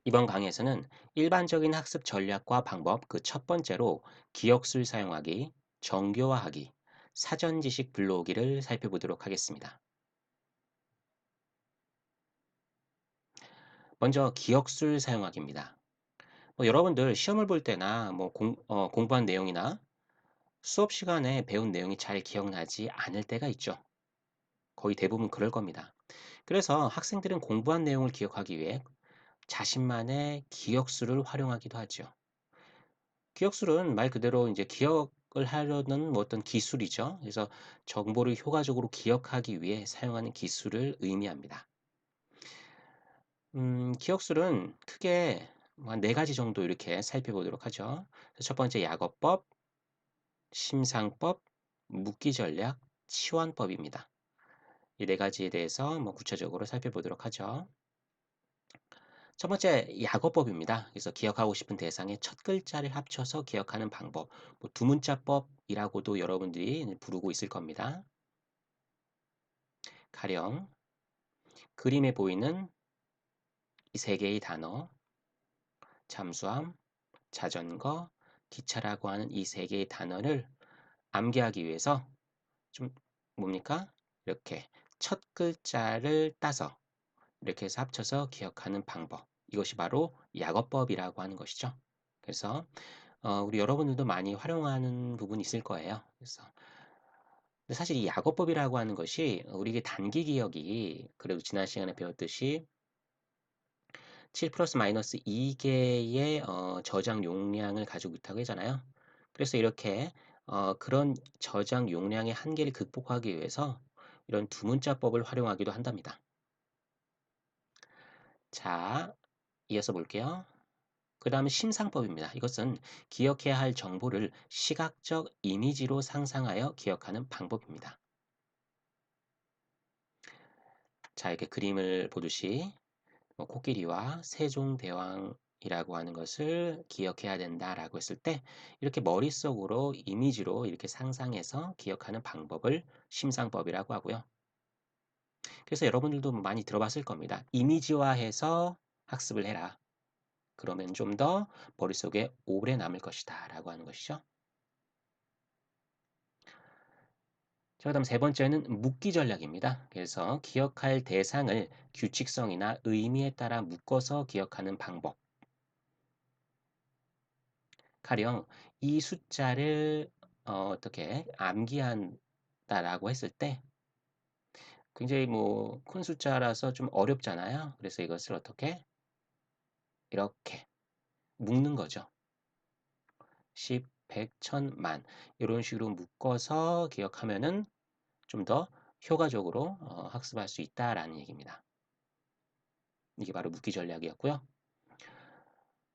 이번 강의에서는 일반적인 학습 전략과 방법 그 첫 번째로 기억술 사용하기, 정교화하기, 사전 지식 불러오기를 살펴보도록 하겠습니다. 먼저 기억술 사용하기입니다. 여러분들 시험을 볼 때나 공부한 내용이나 수업 시간에 배운 내용이 잘 기억나지 않을 때가 있죠. 거의 대부분 그럴 겁니다. 그래서 학생들은 공부한 내용을 기억하기 위해 자신만의 기억술을 활용하기도 하죠. 기억술은 말 그대로 이제 기억을 하려는 어떤 기술이죠. 그래서 정보를 효과적으로 기억하기 위해 사용하는 기술을 의미합니다. 기억술은 크게 한 네 가지 정도 이렇게 살펴보도록 하죠. 첫 번째 약어법, 심상법, 묻기전략, 치환법입니다. 이 네 가지에 대해서 구체적으로 살펴보도록 하죠. 첫 번째 약어법입니다. 그래서 기억하고 싶은 대상의 첫 글자를 합쳐서 기억하는 방법. 두문자법이라고도 여러분들이 부르고 있을 겁니다. 가령 그림에 보이는 이 세 개의 단어, 잠수함, 자전거, 기차라고 하는 이 세 개의 단어를 암기하기 위해서 좀 뭡니까? 이렇게 첫 글자를 따서 이렇게 해서 합쳐서 기억하는 방법. 이것이 바로 약어법이라고 하는 것이죠. 그래서 우리 여러분들도 많이 활용하는 부분이 있을 거예요. 그래서 근데 사실 이 약어법이라고 하는 것이 우리에게 단기 기억이 그래도 지난 시간에 배웠듯이 7 플러스 마이너스 2개의 저장 용량을 가지고 있다고 했잖아요. 그래서 이렇게 그런 저장 용량의 한계를 극복하기 위해서 이런 두문자법을 활용하기도 한답니다. 자, 이어서 볼게요. 그 다음은 심상법입니다. 이것은 기억해야 할 정보를 시각적 이미지로 상상하여 기억하는 방법입니다. 자, 이렇게 그림을 보듯이 코끼리와 세종대왕이라고 하는 것을 기억해야 된다라고 했을 때 이렇게 머릿속으로 이미지로 이렇게 상상해서 기억하는 방법을 심상법이라고 하고요. 그래서 여러분들도 많이 들어봤을 겁니다. 이미지화해서 학습을 해라. 그러면 좀 더 머릿속에 오래 남을 것이다 라고 하는 것이죠. 자, 그다음 세 번째는 묶기 전략입니다. 그래서 기억할 대상을 규칙성이나 의미에 따라 묶어서 기억하는 방법. 가령 이 숫자를 어떻게 암기한다라고 했을 때 굉장히 큰 숫자라서 좀 어렵잖아요. 그래서 이것을 어떻게 이렇게 묶는 거죠. 10, 100, 1000, 만 이런 식으로 묶어서 기억하면은 좀 더 효과적으로 학습할 수 있다라는 얘기입니다. 이게 바로 묶기 전략이었고요.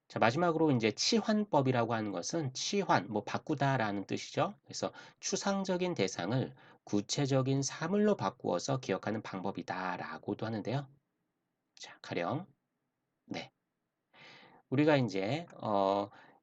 자, 마지막으로 이제 치환법이라고 하는 것은 치환, 바꾸다라는 뜻이죠. 그래서 추상적인 대상을 구체적인 사물로 바꾸어서 기억하는 방법이다라고도 하는데요. 자, 가령 네. 우리가 이제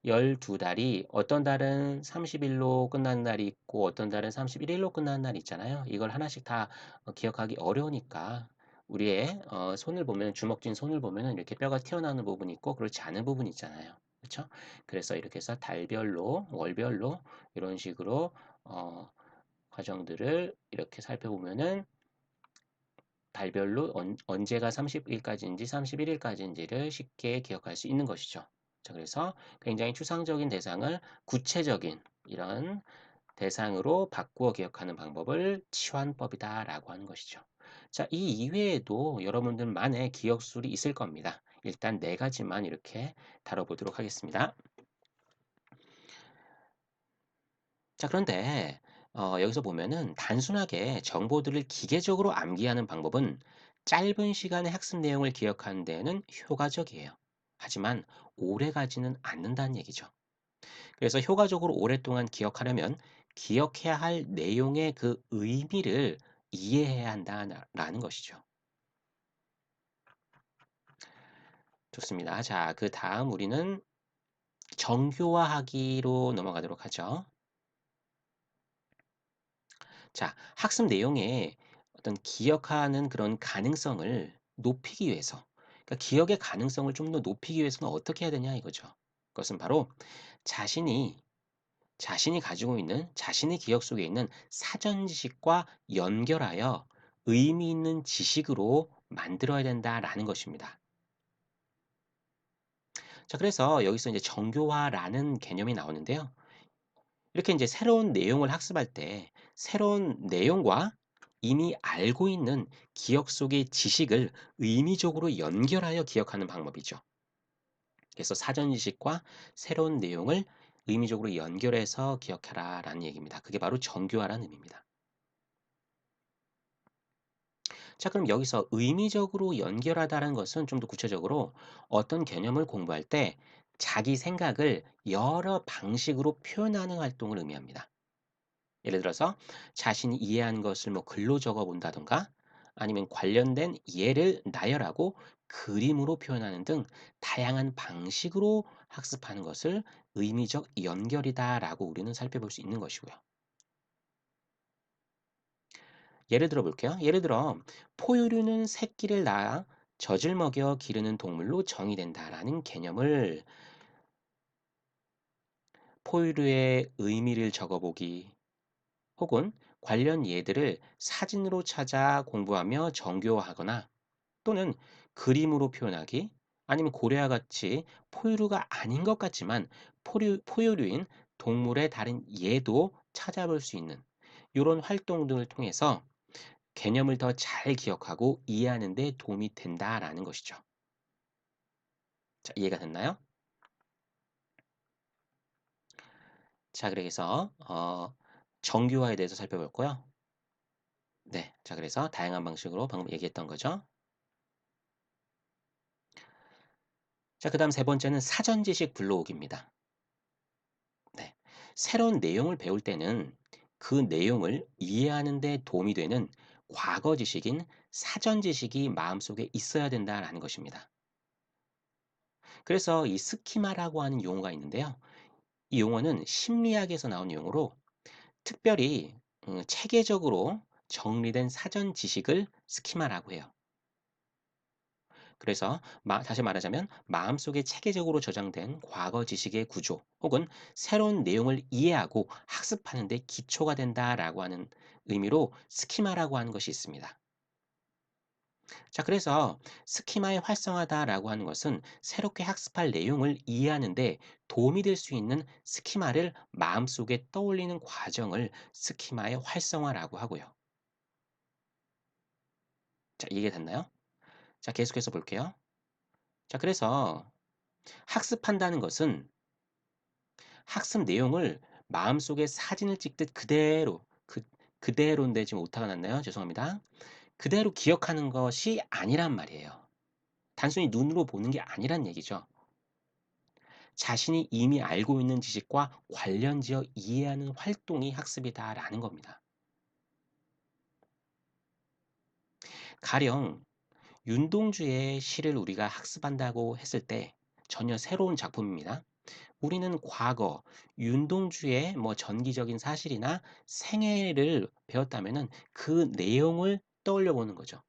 12달이 어떤 달은 30일로 끝나는 날이 있고 어떤 달은 31일로 끝나는 날이 있잖아요. 이걸 하나씩 다 기억하기 어려우니까 우리의 손을 보면 주먹 쥔 손을 보면 이렇게 뼈가 튀어나오는 부분이 있고 그렇지 않은 부분이 있잖아요. 그렇죠? 그래서 이렇게 해서 달별로, 월별로 이런 식으로 어, 과정들을 이렇게 살펴보면은 달별로 언제가 30일까지인지 31일까지인지를 쉽게 기억할 수 있는 것이죠. 자, 그래서 굉장히 추상적인 대상을 구체적인 이런 대상으로 바꾸어 기억하는 방법을 치환법이다라고 하는 것이죠. 자, 이 이외에도 여러분들만의 기억술이 있을 겁니다. 일단 네 가지만 이렇게 다뤄보도록 하겠습니다. 자, 그런데 여기서 보면은 단순하게 정보들을 기계적으로 암기하는 방법은 짧은 시간의 학습 내용을 기억하는 데에는 효과적이에요. 하지만 오래 가지는 않는다는 얘기죠. 그래서 효과적으로 오랫동안 기억하려면 기억해야 할 내용의 그 의미를 이해해야 한다라는 것이죠. 좋습니다. 자, 그 다음 우리는 정교화하기로 넘어가도록 하죠. 자, 학습 내용에 어떤 기억하는 그런 가능성을 높이기 위해서 그러니까 기억의 가능성을 좀 더 높이기 위해서는 어떻게 해야 되냐 이거죠. 그것은 바로 자신이 자신이 가지고 있는 자신의 기억 속에 있는 사전 지식과 연결하여 의미 있는 지식으로 만들어야 된다라는 것입니다. 자, 그래서 여기서 이제 정교화라는 개념이 나오는데요. 이렇게 이제 새로운 내용을 학습할 때 새로운 내용과 이미 알고 있는 기억 속의 지식을 의미적으로 연결하여 기억하는 방법이죠. 그래서 사전 지식과 새로운 내용을 의미적으로 연결해서 기억하라라는 얘기입니다. 그게 바로 정교화라는 의미입니다. 자, 그럼 여기서 의미적으로 연결하다는 것은 좀 더 구체적으로 어떤 개념을 공부할 때 자기 생각을 여러 방식으로 표현하는 활동을 의미합니다. 예를 들어서 자신이 이해한 것을 뭐 글로 적어 본다던가 아니면 관련된 예를 나열하고 그림으로 표현하는 등 다양한 방식으로 학습하는 것을 의미적 연결이다라고 우리는 살펴볼 수 있는 것이고요. 예를 들어 볼게요. 예를 들어 포유류는 새끼를 낳아 젖을 먹여 기르는 동물로 정의된다라는 개념을 포유류의 의미를 적어보기 혹은 관련 예들을 사진으로 찾아 공부하며 정교화하거나 또는 그림으로 표현하기 아니면 고래와 같이 포유류가 아닌 것 같지만 포유류인 동물의 다른 예도 찾아볼 수 있는 이런 활동들을 통해서 개념을 더 잘 기억하고 이해하는 데 도움이 된다라는 것이죠. 자, 이해가 됐나요? 자, 그래서 정교화에 대해서 살펴볼 거요. 네. 자, 그래서 다양한 방식으로 방금 얘기했던 거죠. 자, 그다음 세 번째는 사전 지식 불러오기입니다. 네. 새로운 내용을 배울 때는 그 내용을 이해하는 데 도움이 되는 과거 지식인 사전 지식이 마음속에 있어야 된다라는 것입니다. 그래서 이 스키마라고 하는 용어가 있는데요. 이 용어는 심리학에서 나온 용어로 특별히 체계적으로 정리된 사전 지식을 스키마라고 해요. 그래서 다시 말하자면 마음속에 체계적으로 저장된 과거 지식의 구조 혹은 새로운 내용을 이해하고 학습하는 데 기초가 된다라고 하는 의미로 스키마라고 하는 것이 있습니다. 자, 그래서 스키마의 활성화다라고 하는 것은 새롭게 학습할 내용을 이해하는 데 도움이 될 수 있는 스키마를 마음속에 떠올리는 과정을 스키마의 활성화라고 하고요. 자, 이해됐나요? 자, 계속해서 볼게요. 자, 그래서 학습한다는 것은 학습 내용을 마음속에 사진을 찍듯 그대로 그대로인데 지금 오타가 났나요? 죄송합니다. 그대로 기억하는 것이 아니란 말이에요. 단순히 눈으로 보는 게 아니란 얘기죠. 자신이 이미 알고 있는 지식과 관련지어 이해하는 활동이 학습이다라는 겁니다. 가령 윤동주의 시를 우리가 학습한다고 했을 때 전혀 새로운 작품입니다. 우리는 과거 윤동주의 뭐 전기적인 사실이나 생애를 배웠다면은 그 내용을 떠올려 보는 거죠.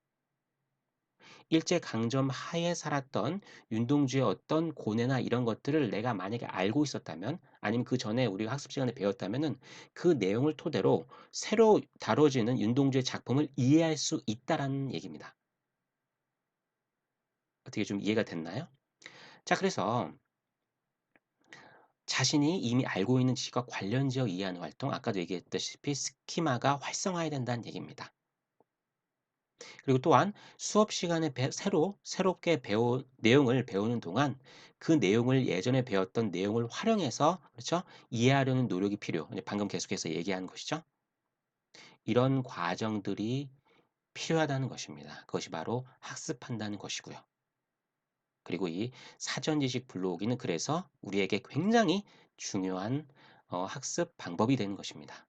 일제 강점 하에 살았던 윤동주의 어떤 고뇌나 이런 것들을 내가 만약에 알고 있었다면 아니면 그 전에 우리가 학습 시간에 배웠다면은 그 내용을 토대로 새로 다뤄지는 윤동주의 작품을 이해할 수 있다라는 얘기입니다. 어떻게 좀 이해가 됐나요? 자, 그래서 자신이 이미 알고 있는 지식과 관련지어 이해하는 활동, 아까도 얘기했다시피 스키마가 활성화해야 된다는 얘기입니다. 그리고 또한 수업 시간에 새롭게 배운 내용을 배우는 동안 그 내용을 예전에 배웠던 내용을 활용해서 그렇죠? 이해하려는 노력이 필요. 이제 방금 계속해서 얘기한 것이죠. 이런 과정들이 필요하다는 것입니다. 그것이 바로 학습한다는 것이고요. 그리고 이 사전 지식 불러오기는 그래서 우리에게 굉장히 중요한 학습 방법이 되는 것입니다.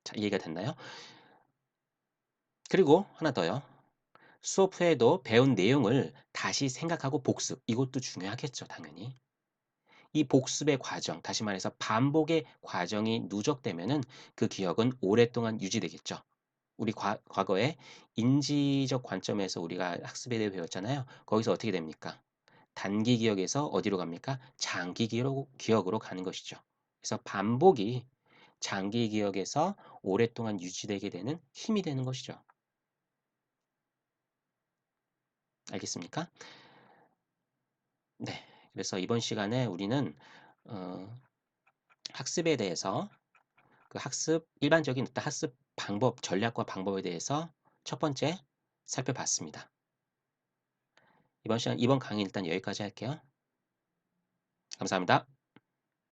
자, 이해가 됐나요? 그리고 하나 더요. 수업 후에도 배운 내용을 다시 생각하고 복습. 이것도 중요하겠죠, 당연히. 이 복습의 과정, 다시 말해서 반복의 과정이 누적되면은 그 기억은 오랫동안 유지되겠죠. 우리 과거에 인지적 관점에서 우리가 학습에 대해 배웠잖아요. 거기서 어떻게 됩니까? 단기 기억에서 어디로 갑니까? 장기 기억으로 가는 것이죠. 그래서 반복이 장기 기억에서 오랫동안 유지되게 되는 힘이 되는 것이죠. 알겠습니까? 네. 그래서 이번 시간에 우리는 어 학습에 대해서 그 일반적인 어떤 학습 방법, 전략과 방법에 대해서 첫 번째 살펴봤습니다. 이번 강의 일단 여기까지 할게요. 감사합니다.